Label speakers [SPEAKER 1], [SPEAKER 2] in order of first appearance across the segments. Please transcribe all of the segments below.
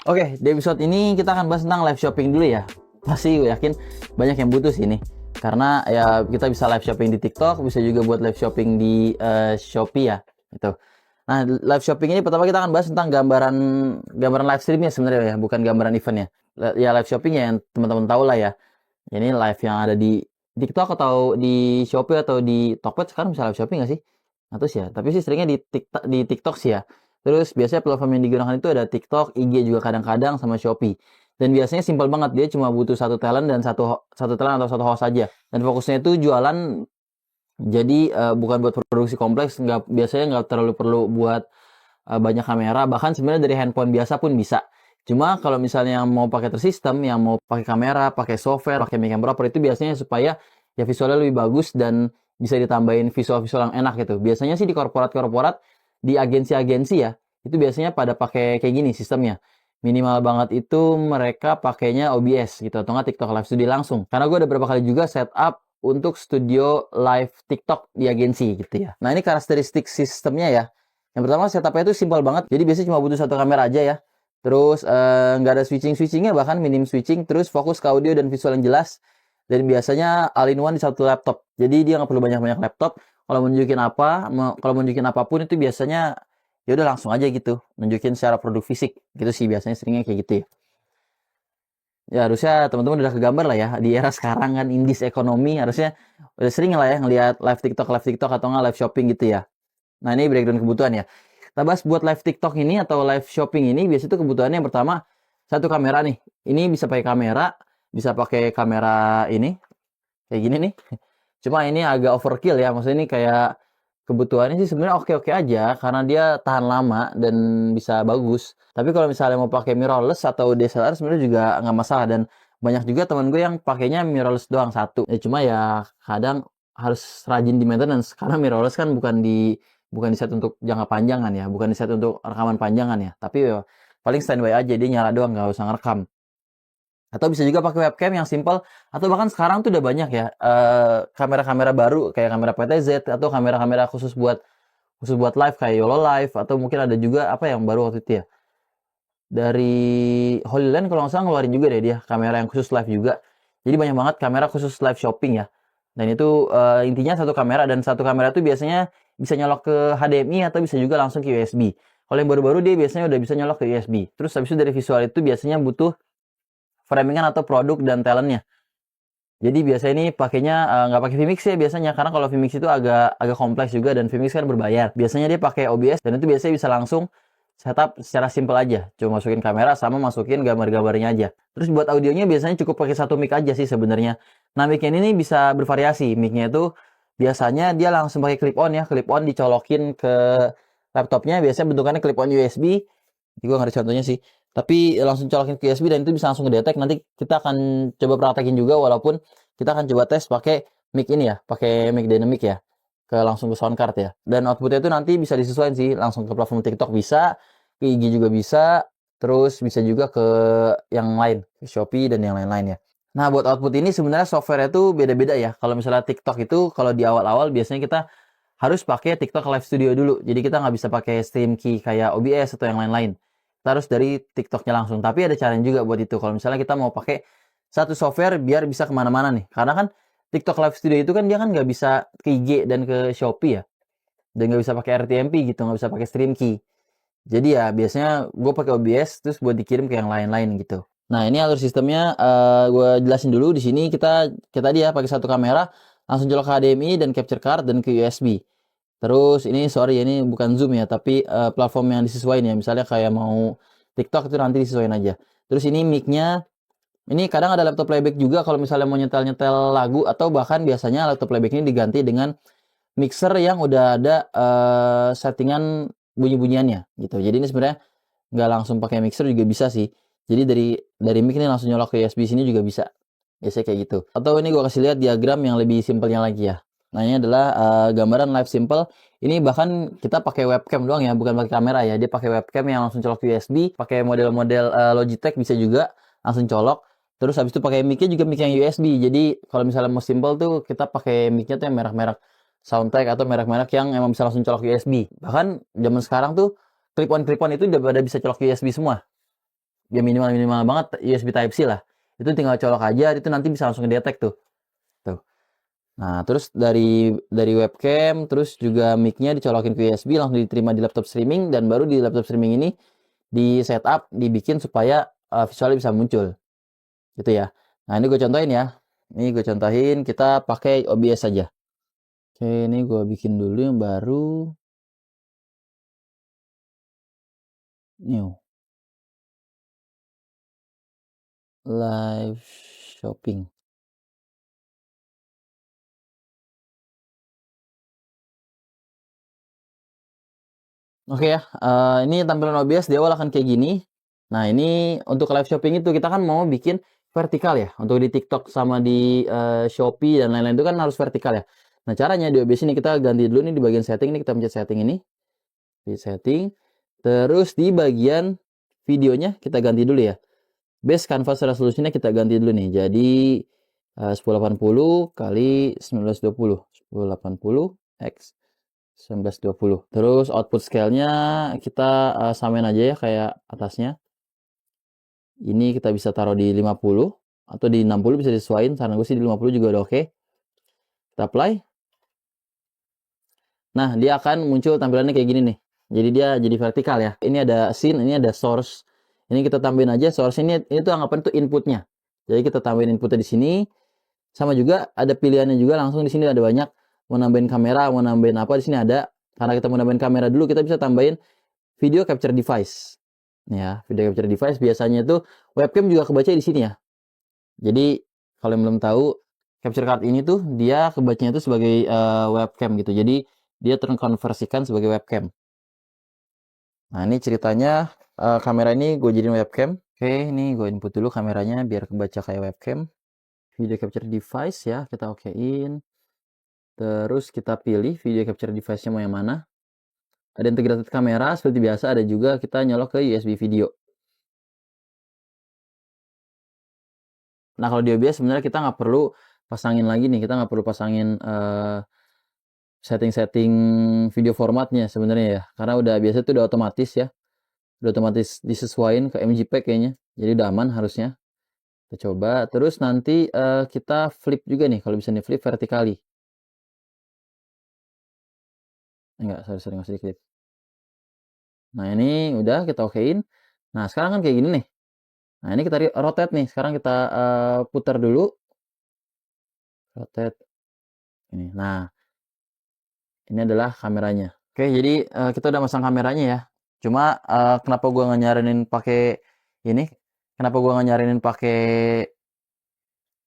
[SPEAKER 1] Oke, di episode ini kita akan bahas tentang live shopping dulu ya. Pasti gue yakin banyak yang butuh sih ini. Karena ya kita bisa live shopping di TikTok, bisa juga buat live shopping di Shopee ya, gitu. Nah, live shopping ini pertama kita akan bahas tentang gambaran gambaran live streamnya sebenarnya ya, bukan gambaran eventnya. Ya live shopping ya yang teman-teman tahu lah ya. Ini live yang ada di TikTok atau di Shopee atau di Tokped sekarang bisa live shopping nggak sih? Atau sih ya, tapi sih seringnya di TikTok sih ya. Terus biasanya platform yang digunakan itu ada TikTok, IG juga kadang-kadang sama Shopee. Dan biasanya simpel banget, dia cuma butuh satu talent dan satu talent atau satu host saja. Dan fokusnya itu jualan, jadi bukan buat produksi kompleks, biasanya nggak terlalu perlu buat banyak kamera, bahkan sebenarnya dari handphone biasa pun bisa. Cuma kalau misalnya yang mau pakai tersistem, yang mau pakai kamera, pakai software, pakai mic yang proper, itu biasanya supaya ya visualnya lebih bagus dan bisa ditambahin visual-visual yang enak gitu. Biasanya sih di korporat-korporat, di agensi-agensi ya, itu biasanya pada pakai kayak gini sistemnya. Minimal banget itu mereka pakainya OBS gitu, atau nggak TikTok Live Studio langsung. Karena gue udah beberapa kali juga setup untuk studio live TikTok di agensi gitu ya. Nah ini karakteristik sistemnya ya. Yang pertama setupnya itu simpel banget. Jadi biasanya cuma butuh satu kamera aja ya. Terus nggak ada switching-switchingnya, bahkan minim switching. Terus fokus ke audio dan visual yang jelas. Dan biasanya all-in-one di satu laptop. Jadi dia nggak perlu banyak-banyak laptop. Kalau menunjukin apapun itu biasanya ya udah langsung aja gitu. Nunjukin secara produk fisik. Gitu sih biasanya seringnya kayak gitu ya. Ya harusnya teman-teman udah kegambar lah ya di era sekarang kan indis ekonomi harusnya udah sering lah ya ngelihat live TikTok atau nggak live shopping gitu ya. Nah ini breakdown kebutuhan ya. Kita bahas buat live TikTok ini atau live shopping ini biasanya itu kebutuhannya yang pertama satu kamera nih. Ini bisa pakai kamera ini kayak gini nih. Cuma ini agak overkill ya. Maksudnya ini kayak kebutuhannya sih sebenarnya oke-oke aja karena dia tahan lama dan bisa bagus. Tapi kalau misalnya mau pakai mirrorless atau DSLR sebenarnya juga nggak masalah dan banyak juga teman gue yang pakainya mirrorless doang satu. Ya cuma ya kadang harus rajin di maintenance karena mirrorless kan bukan di set untuk jangka panjangan ya, bukan di set untuk rekaman panjangan ya. Tapi ya, paling standby aja dia nyala doang nggak usah ngerekam. Atau bisa juga pakai webcam yang simple atau bahkan sekarang tuh udah banyak ya kamera-kamera baru kayak kamera PTZ atau kamera-kamera khusus buat live kayak YOLO Live atau mungkin ada juga apa yang baru waktu itu ya dari Holy Land kalau nggak salah ngeluarin juga deh dia kamera yang khusus live juga. Jadi banyak banget kamera khusus live shopping ya. Dan itu intinya satu kamera dan satu kamera itu biasanya bisa nyolok ke HDMI atau bisa juga langsung ke USB. Kalau yang baru-baru dia biasanya udah bisa nyolok ke USB. Terus habis itu dari visual itu biasanya butuh framingan atau produk dan talentnya. Jadi biasa ini pakainya nggak pakai Vmix ya biasanya karena kalau Vmix itu agak agak kompleks juga dan Vmix kan berbayar. Biasanya dia pakai OBS dan itu biasanya bisa langsung setup secara simple aja. Cuma masukin kamera sama masukin gambar-gambarnya aja. Terus buat audionya biasanya cukup pakai satu mic aja sih sebenarnya. Nah mic ini bisa bervariasi. Mic-nya itu biasanya dia langsung pakai clip on ya, clip on dicolokin ke laptopnya. Biasanya bentukannya clip on USB. Gue nggak ada contohnya sih. Tapi langsung colokin ke USB dan itu bisa langsung ngedetek. Nanti kita akan coba praktekin juga walaupun kita akan coba tes pakai mic ini ya, pakai mic dynamic ya. Langsung ke sound card ya. Dan outputnya itu nanti bisa disesuaikan sih, langsung ke platform TikTok bisa, ke IG juga bisa, terus bisa juga ke yang lain, ke Shopee dan yang lain-lain ya. Nah, buat output ini sebenarnya software itu beda-beda ya. Kalau misalnya TikTok itu kalau di awal-awal biasanya kita harus pakai TikTok Live Studio dulu. Jadi kita nggak bisa pakai Stream Key kayak OBS atau yang lain-lain. Kita harus dari TikToknya langsung. Tapi ada caranya juga buat itu. Kalau misalnya kita mau pakai satu software biar bisa kemana-mana nih. Karena kan TikTok Live Studio itu kan dia kan nggak bisa ke IG dan ke Shopee ya. Dan nggak bisa pakai RTMP gitu, nggak bisa pakai Stream Key. Jadi ya biasanya gue pakai OBS terus buat dikirim ke yang lain-lain gitu. Nah ini alur sistemnya gue jelasin dulu di sini kita dia pakai satu kamera langsung colok ke HDMI dan capture card dan ke USB. Terus ini sorry ini bukan Zoom ya tapi platform yang disesuaikan ya misalnya kayak mau TikTok itu nanti disesuaikan aja. Terus ini mic-nya ini kadang ada laptop playback juga kalau misalnya mau nyetel-nyetel lagu atau bahkan biasanya laptop playback ini diganti dengan mixer yang udah ada settingan bunyi-bunyiannya gitu. Jadi ini sebenarnya nggak langsung pakai mixer juga bisa sih. Jadi dari mic ini langsung nyolok ke USB sini juga bisa. Biasanya kayak gitu. Atau ini gue kasih lihat diagram yang lebih simpelnya lagi ya. Nah ini adalah gambaran live simple. Ini bahkan kita pakai webcam doang ya, bukan pakai kamera ya. Dia pakai webcam yang langsung colok USB, pakai model-model Logitech bisa juga langsung colok. Terus habis itu pakai mic-nya juga mic yang USB. Jadi kalau misalnya mau simple tuh kita pakai mic-nya tuh yang merek-merek Soundtrack atau merek-merek yang emang bisa langsung colok USB. Bahkan zaman sekarang tuh clip on itu udah pada bisa colok USB semua. ya minimal banget USB Type C lah. Itu tinggal colok aja, itu nanti bisa langsung ngedetect tuh. Tuh. Nah, terus dari webcam, terus juga mic-nya dicolokin ke USB, langsung diterima di laptop streaming, dan baru di laptop streaming ini di setup, dibikin supaya visualnya bisa muncul. Gitu ya. Nah, ini gue contohin ya. Ini gue contohin, kita pakai OBS saja. Oke, ini gue bikin dulu yang baru. New. Live shopping. Oke ya, ini tampilan OBS di awal akan kayak gini. Nah, ini untuk live shopping itu kita kan mau bikin vertikal ya. Untuk di TikTok sama di Shopee dan lain-lain itu kan harus vertikal ya. Nah, caranya di OBS ini kita ganti dulu nih di bagian setting ini, kita pencet setting ini. Di setting. Terus di bagian videonya kita ganti dulu ya. Base canvas resolusinya kita ganti dulu nih. Jadi 1080 kali 1920. 1080 x 1920. Terus output scale-nya kita samain aja ya kayak atasnya. Ini kita bisa taruh di 50 atau di 60, bisa disesuaikan. Saran gue sih di 50 juga udah oke. Kita apply. Nah, dia akan muncul tampilannya kayak gini nih. Jadi dia jadi vertikal ya. Ini ada scene, ini ada source. Ini kita tambahin aja source ini tuh anggapan itu inputnya. Jadi kita tambahin inputnya di sini. Sama juga ada pilihannya juga, langsung di sini ada banyak. Mau nambahin kamera, mau nambahin apa, di sini ada. Karena kita mau nambahin kamera dulu, kita bisa tambahin video capture device. Ya, video capture device biasanya itu webcam juga kebaca di sini ya. Jadi kalau yang belum tahu, capture card ini tuh dia kebacanya itu sebagai webcam gitu. Jadi dia terkonversikan sebagai webcam. Nah, ini ceritanya kamera ini gue jadiin webcam. Oke, ini gue input dulu kameranya biar kebaca kayak webcam. Video capture device ya, kita okein. Terus kita pilih video capture device-nya mau yang mana. Ada integrated kamera seperti biasa, ada juga kita nyolok ke USB video. Nah, kalau di OBS sebenarnya kita nggak perlu pasangin lagi nih, kita nggak perlu pasangin setting-setting video formatnya sebenarnya ya, karena udah biasa itu udah otomatis ya, udah otomatis disesuaikan ke MJPEG kayaknya, jadi udah aman harusnya. Kita coba, terus nanti kita flip juga nih, kalau bisa nih flip vertikali. Enggak, sorry, nggak usah di flip. Nah, ini udah kita okein. Nah, sekarang kan kayak gini nih. Nah, ini kita rotate nih. Sekarang kita putar dulu. Rotate. Ini. Nah, ini adalah kameranya. Oke, jadi kita udah masang kameranya ya. Cuma kenapa gua nggak nyaranin pakai ini? Kenapa gua nggak nyaranin pakai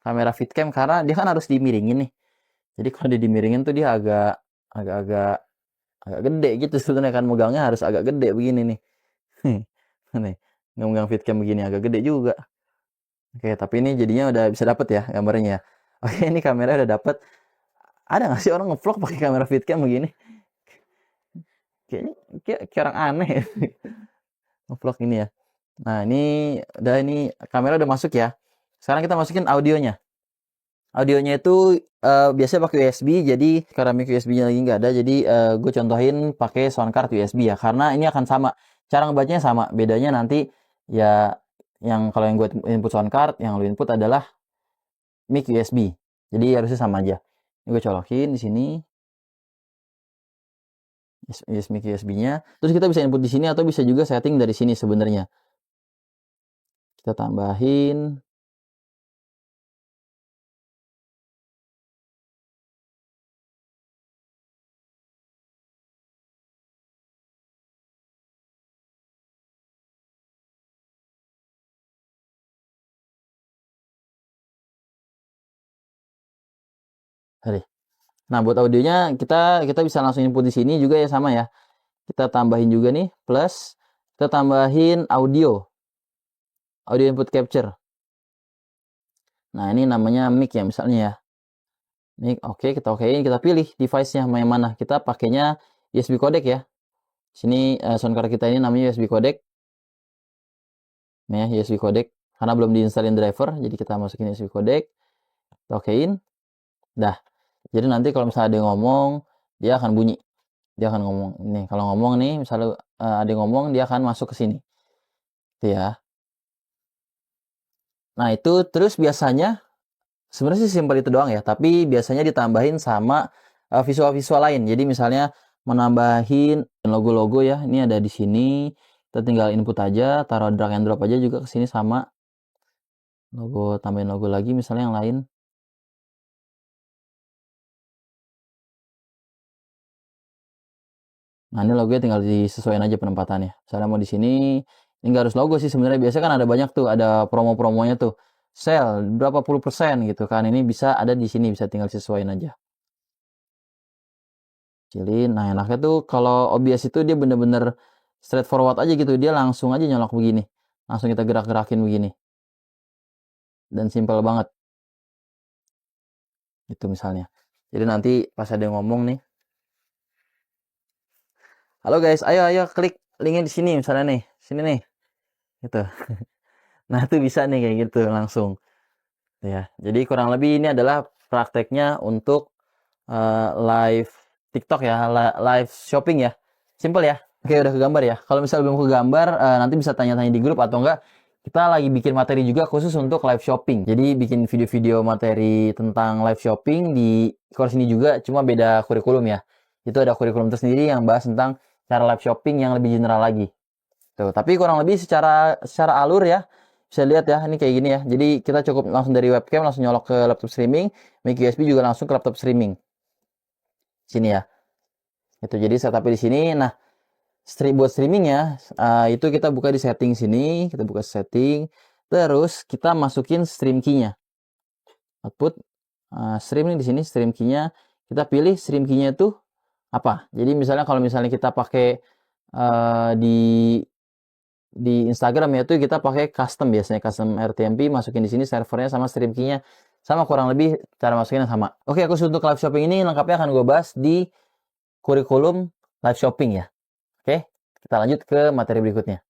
[SPEAKER 1] kamera fitcam? Karena dia kan harus dimiringin nih. Jadi kalau dia dimiringin tuh dia agak gede gitu sebenarnya kan, megangnya harus agak gede begini nih. Nih, megang fitcam begini agak gede juga. Oke, tapi ini jadinya udah bisa dapet ya gambarnya ya. Oke, ini kamera udah dapet. Ada nggak sih orang ngevlog pakai kamera fitcam begini? Kayaknya kayak orang aneh ya. Ngevlog ini ya. Nah, ini kamera udah masuk ya. Sekarang kita masukin audionya. Audionya itu biasanya pakai USB, jadi karena mic USB-nya lagi nggak ada, jadi gue contohin pakai sound card USB ya, karena ini akan sama. Cara ngebacanya sama, bedanya nanti ya yang kalau yang gue input sound card, yang lu input adalah mic USB. Jadi harusnya sama aja. Ini gue colokin di sini. Mic USB-nya. Terus kita bisa input di sini atau bisa juga setting dari sini sebenarnya. Kita tambahin. Nah, buat audionya kita bisa langsung input di sini juga ya, sama ya. Kita tambahin juga nih plus kita tambahin audio input capture. Nah, ini namanya mic ya misalnya ya. Mic, oke, kita okein, kita pilih device-nya mau yang mana. Kita pakainya USB codec ya. Sini sound card kita ini namanya USB codec. Nah, ya, USB codec karena belum diinstalin driver, jadi kita masukin USB codec. Kita okein. Dah. Jadi nanti kalau misalnya ada yang ngomong, dia akan bunyi. Dia akan ngomong. Nih, kalau ngomong nih, misalnya ada yang ngomong, dia akan masuk ke sini. Itu ya. Nah, itu terus biasanya sebenarnya sih simpel itu doang ya, tapi biasanya ditambahin sama visual-visual lain. Jadi misalnya menambahin logo-logo ya, ini ada di sini, kita tinggal input aja, taruh drag and drop aja juga ke sini sama logo, tambahin logo lagi misalnya yang lain. Nah, ini logonya tinggal disesuaikan aja penempatannya. Misalnya mau di sini, ini nggak harus logo sih sebenarnya. Biasanya kan ada banyak tuh, ada promo-promonya tuh. Sale berapa puluh persen gitu kan. Ini bisa ada di sini, bisa tinggal sesuaiin aja. Kecilin. Nah, enaknya tuh kalau OBS itu dia bener-bener straightforward aja gitu. Dia langsung aja nyolok begini. Langsung kita gerak-gerakin begini. Dan simple banget. Gitu misalnya. Jadi nanti pas ada yang ngomong nih, halo guys, ayo ayo klik linknya di sini misalnya nih. Sini nih. Gitu. Nah, itu bisa nih kayak gitu langsung. Ya, jadi kurang lebih ini adalah prakteknya untuk live TikTok ya, live shopping ya. Simple ya. Oke, udah kegambar ya. Kalau misalnya belum kegambar, nanti bisa tanya-tanya di grup atau enggak. Kita lagi bikin materi juga khusus untuk live shopping. Jadi bikin video-video materi tentang live shopping di course ini juga, cuma beda kurikulum ya. Itu ada kurikulum tersendiri yang bahas tentang cara live shopping yang lebih general lagi. Tuh, tapi kurang lebih secara alur ya, bisa lihat ya, ini kayak gini ya. Jadi kita cukup langsung dari webcam langsung nyolok ke laptop streaming, mic USB juga langsung ke laptop streaming. Sini ya. Itu jadi setupnya di sini. Nah, buat streamingnya itu kita buka di setting sini, kita buka setting, terus kita masukin stream key-nya. Output stream nih di sini stream key-nya, kita pilih stream key-nya itu apa. Jadi misalnya kalau misalnya kita pakai di Instagram ya itu kita pakai custom biasanya custom RTMP, masukin di sini servernya sama stream key-nya sama, kurang lebih cara masukinnya sama. Oke, aku untuk live shopping ini lengkapnya akan gue bahas di kurikulum live shopping ya. Oke, kita lanjut ke materi berikutnya.